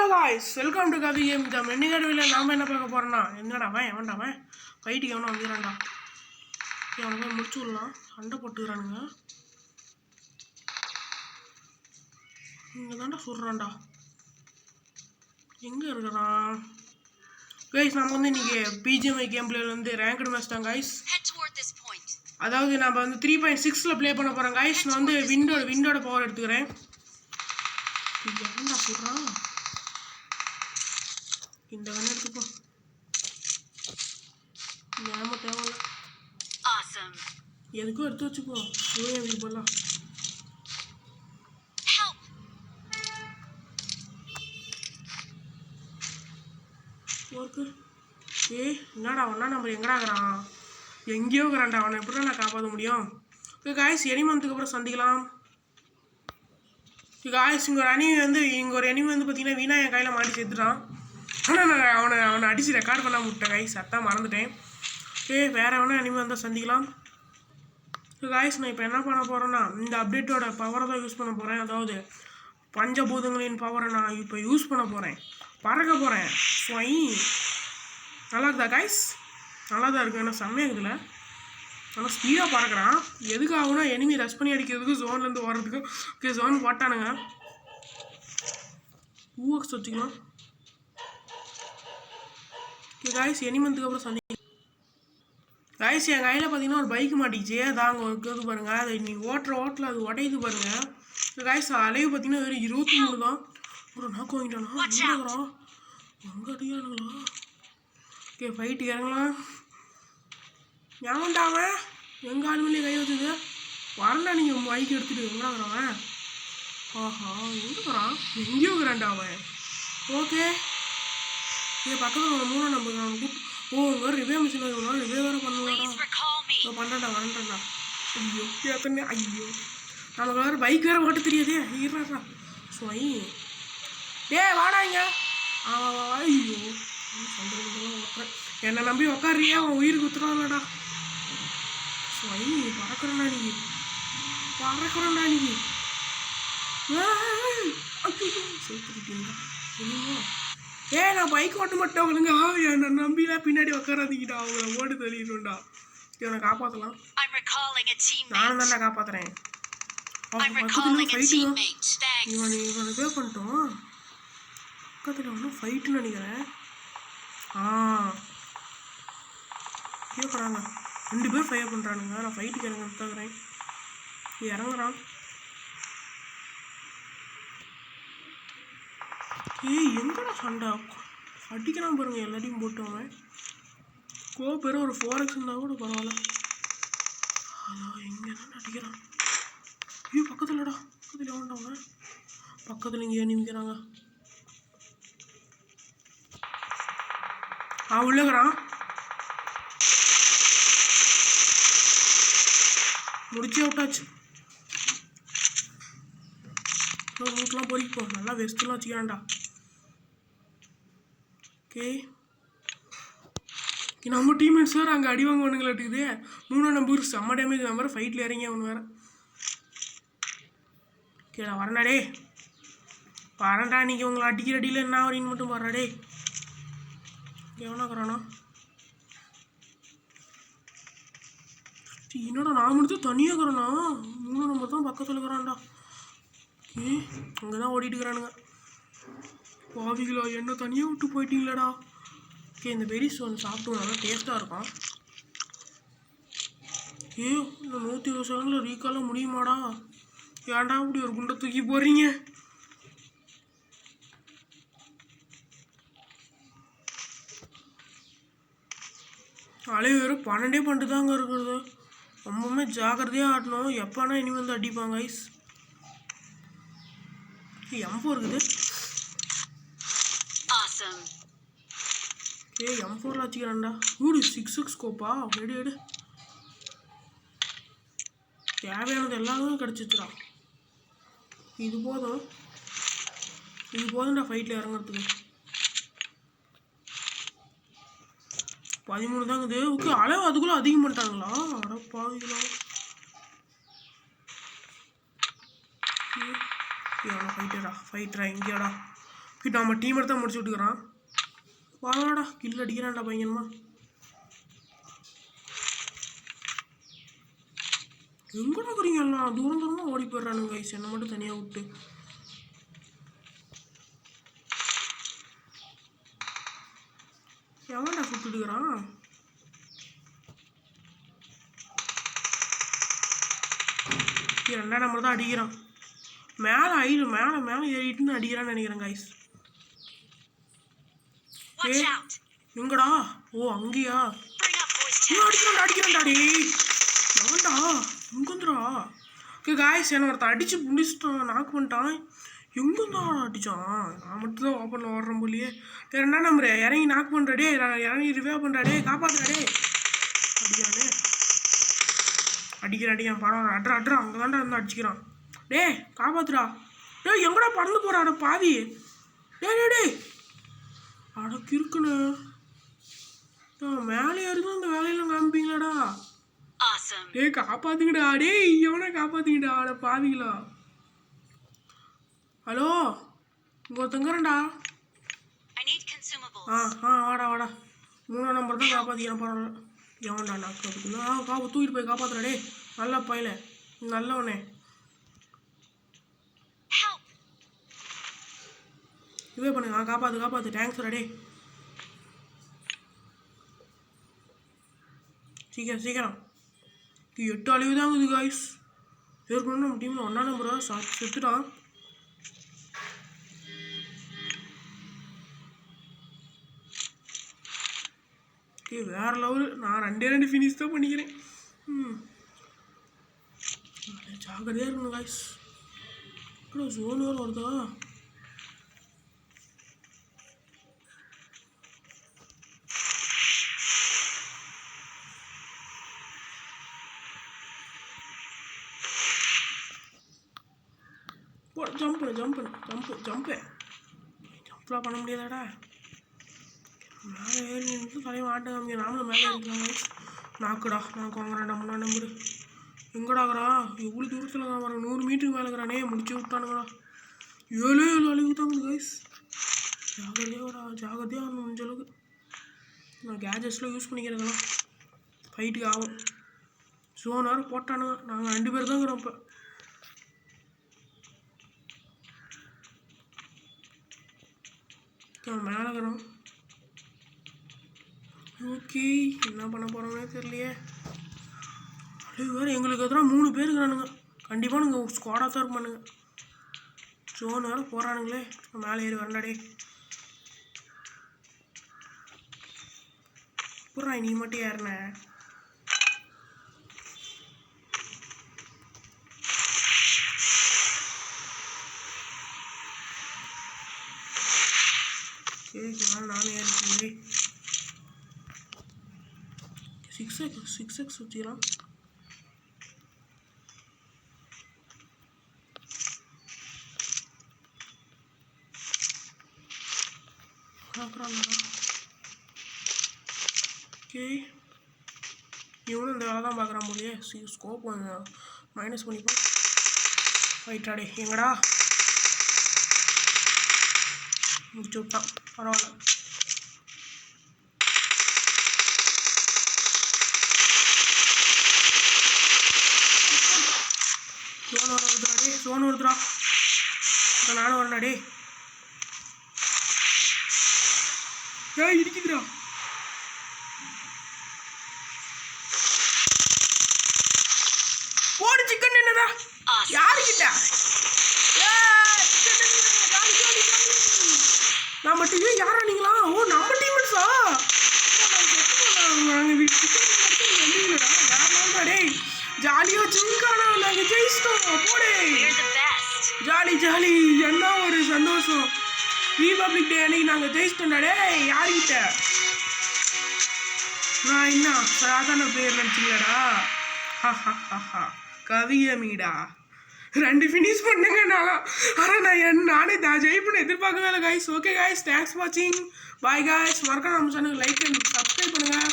guys, welcome to Kavi Game. The many வீடியோல நாம என்ன பார்க்க போறோம்னா என்னடா அவன் ஃபைட்டுக்கு எவனோ வந்துறான்டா. இவனை போய் முடிச்சுடலாம். சண்டை போட்டுக்கறானுங்க. இங்க தான்டா சொல்றான்டா. எங்க இருக்கறான்? guys நாம வந்து இன்னைக்கு BGMI கேம் பிளேல வந்து ரேங்க்டு மேட்ச் தான் guys. அதாவது நாம வந்து 3.6ல ப்ளே பண்ண போறோம் guys. நான் வந்து விண்டோட பவர் எடுத்துக்கறேன். என்னடா சொல்றான்? இந்த கண்ணை எடுத்துப்போ. நாம தேவையில்ல. எதுக்கும் எடுத்து வச்சுக்கோ. யூஏவி போலாம். ஓகே. என்னடா ஒன்னா நம்பர் எங்கடா இருக்கிறான்? எங்கேயோ இருக்கிறான்டா. அவனை எப்படி நான் காப்பாற்ற முடியும்? ஓகே காய்ஸ், எனிமந்த்துக்கு அப்புறம் சந்திக்கலாம். காய்ஸ் இங்கே ஒரு எனிமி வந்து பார்த்தீங்கன்னா வீணா என் கையில் மாட்டி சேர்த்துட்டான். ஆனால் நான் அவனை அடித்து ரெக்கார்ட் பண்ண விட்டேன் காய்ஸ். சத்தான் மறந்துட்டேன். ஓகே, வேறு எவனா எனிமி வந்தால் சந்திக்கலாம். காய்ஸ் நான் இப்போ என்ன பண்ண போகிறேன்னா இந்த அப்டேட்டோட பவரை தான் யூஸ் பண்ண போகிறேன். அதாவது பஞ்சபூதங்களின் பவரை நான் இப்போ யூஸ் பண்ண போகிறேன். பறக்க போகிறேன். நல்லா இருக்குதா காய்ஸ்? நல்லா தான் இருக்கும். ஏன்னா செம்மையாக இருக்குதுல்ல. ஆனால் ஸ்பீடாக பறக்கிறான். எதுக்கு ஆகுனா எனிமி ரஷ் பண்ணி அடிக்கிறதுக்கு ஜோன்லேருந்து வர்றதுக்கு. Okay, zone போட்டானுங்க. ஊஎக்ஸ் வச்சுக்கலாம். ஓகே காய்ஸ், எனிமந்துக்கு அப்புறம் சந்தி காய்ஸ் என் கையில் பார்த்தீங்கன்னா ஒரு பைக் மாட்டிச்சு. அதான் அங்கே இருக்கிறது பாருங்கள். அது நீ ஓட்டில் அது உடையுது பாருங்கள். காய்ஸ் அலைவு பார்த்தீங்கன்னா வெறும் 23 தான். ஒரு நாக்கு வாங்கிட்டானா? எங்கேறான்? எங்கே அடிக்கிறானுங்களா? ஓகே, ஃபைட்டு இறங்கலாம். ஏன்டா அவன் எங்கள் ஆளுமையிலே கை வச்சுது வரல. நீங்கள் பைக் எடுத்துகிட்டு எங்கடாங்கிறான்? ஆஹா, எங்கேறான்? எங்கேயோ இருக்கிறான்டா அவன். ஓகே, இது பக்கத்தில் ஒரு 3 நம்பர் கூப்பிட்டு வேறு ரிவே மிஷின் இருக்கணும். ரிவே வேறு பண்ணுவாடா. பண்ணுறேன்டா வரேன்டா. ஐயோ கேட்கணே. ஐயோ நமக்கு வேறு பைக் வேறு ஓட்ட தெரியாதே. ஈராடா ஸ்வை. வாடா இங்க. ஐயோ சந்தோஷம் ஓட்டுறேன். என்னை நம்பி உக்காரியா? அவன் உயிருக்கு குத்துறான்லடா. ஸ்வை பறக்கிறேன்டா நீ. சேர்த்துக்கிட்டீங்களா? நான் பைக் ஓட்ட மாட்டேன். அவளுங்க என்னை நம்பிலாம் பின்னாடி உக்காராதீங்கடா. அவங்கள ஓட்டு தெளியணும்டா. இவனை காப்பாற்றலாம். நானும் தான்டா காப்பாற்றுறேன். பக்கத்தில் ஃபைட்டுங்க. இவனை பே பண்ணிட்டோம். பக்கத்தில் ஒன்றும் ஃபைட்டுன்னு நினைக்கிறேன். கேட்குறாங்க 2 பேர் ஃபயர் பண்ணுறானுங்க. நான் ஃபைட்டுக்கு இறங்குறேன். இறங்குறான். எங்கடா சண்டை அடிக்கிறான் பாருங்க. எல்லாத்தையும் போட்டுவாங்க. பேர் ஒரு 4x இருந்தால் கூட பரவாயில்ல. அதான் எங்கே தான் அடிக்கிறான். பக்கத்துலடா. பக்கத்தில் வேண்டாங்க. பக்கத்தில் இங்கே நிற்கிறாங்க. உள்ளகிறான். முடிச்சே விட்டாச்சு. வீட்டுலாம் பொறிப்போம். நல்லா வெஸ்ட்லாம் வச்சுக்கிறான்டா. ஓகே, நம்ம டீம்மேட்ஸ் வேறு அங்கே அடி வாங்குவானுங்களாட்டுக்குது. 3 நம்பர் செம்ம டேமேஜ். நம்பர் ஃபைட்டில் இறங்கி அவனு வேறு. ஓகேடா வரண்டாடே. வரண்டா. நீங்கள் உங்களை அடிக்கிற அடியில் என்ன வரீன்னு மட்டும் வர்றாடே. எவனாக்குறானா? என்னடா நான் மட்டும் தனியாக இருக்கிறானா? 3 நம்பர் தான் பக்கத்தில் இருக்கிறான்டா. ஓகே, அங்கே தான் ஓடிட்டு இருக்கிறானுங்க. பாவிகளா, என்ன தனியாக விட்டு போயிட்டீங்களடா. ஓகே, இந்த பெரிஸ் வந்து சாப்பிட்டு நல்லா டேஸ்ட்டாக இருக்கும். இந்த 120 செகண்டில் ரீக்கால முடியுமாடா? ஏன்டா இப்படி ஒரு குண்டை தூக்கி போடுறீங்க? அலைவு வெறும் 12 தாங்க இருக்கிறது. ரொம்பவுமே ஜாக்கிரதையாக ஆடணும். எப்போனா இனி வந்து அடிப்பாங்க ஐஸ். M4 இருக்குது. M4ல வச்சுக்கிறான்டா. 6x ஸ்கோப்பா? எடு. தேவையானது எல்லாமே கிடச்சிச்சுடா. இது போதும்டா ஃபைட்டில் இறங்குறதுக்கு. 13 தாங்க இது. ஓகே, அளவு அதுக்குள்ளே அதிகம் பண்ணிட்டாங்களா? அடப்பாங்களா. ஃபைட்டரா இங்கேடா. நம்ம டீம் எடுத்து முடிச்சு விட்டுக்கிறான். வாடா கில் அடிக்கிறான்டா பையன்மா. எங்கடா இருக்கிறீங்க எல்லாம்? தூரம் தூரமாக ஓடி போயிடுறானுங்க கைஸ், என்னை மட்டும் தனியாக விட்டு. எவன்டா சுட்டுடுக்கிறான்? ரெண்டாம் நம்பர் தான் அடிக்கிறான். மேலே ஏறிட்டுன்னு அடிக்கிறான்னு நினைக்கிறேன் கைஸ். எங்கடா? ஓ அங்கேயா? அடிக்கிறான்டா. டே எவன்டா எங்கந்துடா? ஓகே கைஸ், என்ன ஒருத்தன் அடிச்சு முடிச்சுட்டான், நாக்கு பண்ணிட்டான். எங்கேருந்தா அடிச்சான்? நான் மட்டும் தான் ஓப்பனில் ஓடுறேன் போலியே. ரெண்டாம் நம்பரு இறங்கி நாக்கு பண்ணுறாடே, இறங்கி ரிவே பண்ணுறாடே, காப்பாற்றுறாடே. அடிக்கிறான் பரவாயில்ல. அட்ரா அங்கே தான்டா இருந்து அடிச்சுக்கிறான். டே காப்பாத்துடா. டே எங்கடா பறந்து போறாட பாவி? டே அடக்கு இருக்குன்னு மேலே ஏறிதான் அந்த வேலையெல்லாம் காமிப்பீங்களாடா? டே காப்பாத்துங்கடா. டே எவனை காப்பாத்துங்கடா அட பாவிங்களா. ஹலோ இங்கே ஒருத்தங்கிறேன்டா. வாடா 3ஆம் நம்பர் தான் காப்பாற்றிக்கிறேன். பரவாயில்ல. எவன்டா நாக்கு தூக்கிட்டு போய் காப்பாத்துறா. டே நல்ல பையல, நல்லவனே. இதுவே பண்ணுங்க. காப்பாத்து தேங்க்ஸ்டா. டே சீக்கிரம் 8 அழிவு தாங்க இது காய்ஸ். ஏற்கனவே நம்ம டீமில் 1ஆம் நம்பரா செத்துட்டான். வேற லெவலு. நான் 2 ஃபினிஷ் தான் பண்ணிக்கிறேன். ஜாகிரதையாக இருக்கணும் காய்ஸ். ஜோன் வேறு வருதா? ஜம்ப்லாம் பண்ண முடியாதாடா? மேலே ஏறி நின்று தலையை மாட்ட காமிக்க. நாமளும் மேலே ஏறிக்கலாம். நாக்குடா நாக்கு வாங்குறான்டா 3ஆம் நம்பரு. எங்கடாகிறா? எவ்வளோ தூரத்தில் தான் வரான்? 100 மீட்டருக்கு மேலே இருக்கிறானே. முடிச்சு விட்டானுங்கடா. 7 அழிவு தாங்க கைஸ். ஜாகிரதையாக ஆகணும் முடிஞ்ச அளவுக்கு. நான் கேஜெட்ஸ்லாம் யூஸ் பண்ணிக்கிறதெல்லாம் ஃபைட்டுக்கு ஆகும். ஜோன் வேறு போட்டானுங்க. நாங்கள் 2 பேர் தான் இருக்கிறோம். இப்போ மேலே இருக்கிறோம். ஓகே என்ன பண்ண போகிறோன்னே தெரியலையே. அது வேறு எங்களுக்கு எதிராக 3 பேர் இருக்கிறானுங்க. கண்டிப்பாக நீங்கள் ஸ்குவாடாக தான் இருப்பானுங்க. ஜோன் வேறு போகிறானுங்களே. மேலே ஏறி வரண்டாடே. புறா நீ மட்டும் ஏறின. நானும் ஏறிக்கிறேன். 6x சுற்றிடலாம். ஓகே இவனும் இந்த வேலை தான் பார்க்குறான் போலியே. ஸ்கோப் மைனஸ் பண்ணிப்போம். ஃபைட்டாடே எங்கடா? முடிச்சு விட்டான். பரவாயில்ல. ஜோன் வருதுடா. நானும் வரண்டாடே. இடிக்குதுடா. போடு சிக்கன் என்னடா? யாருக்கிட்ட? நம்ம டீம் யாரா நீங்களா? ஓ நம்ம டீம்மேட்ஸா? நாங்கள் வேறடா ஜாலியாக ஜிங்கானா நாங்கள் ஜெயிச்சிட்டோம். போடே ஜாலி என்ன ஒரு சந்தோஷம். ரிபப்ளிக் டே அன்னைக்கு நாங்கள் ஜெயிச்சிட்டோம்டாடே. யார்கிட்ட? நான் என்ன சாதாரண பேர் நினச்சிங்களடா? கவியமீடா 2 ஃபினிஷ் பண்ணுங்க. ஆனால் நானே ஜெயிப்புன்னு எதிர்பார்க்கவே இல்லை guys. Okay guys, thanks for வாட்சிங். Bye guys. மறக்காம நம்ம சேனலுக்கு லைக் அண்ட் சப்ஸ்கிரைப் பண்ணுங்கள்.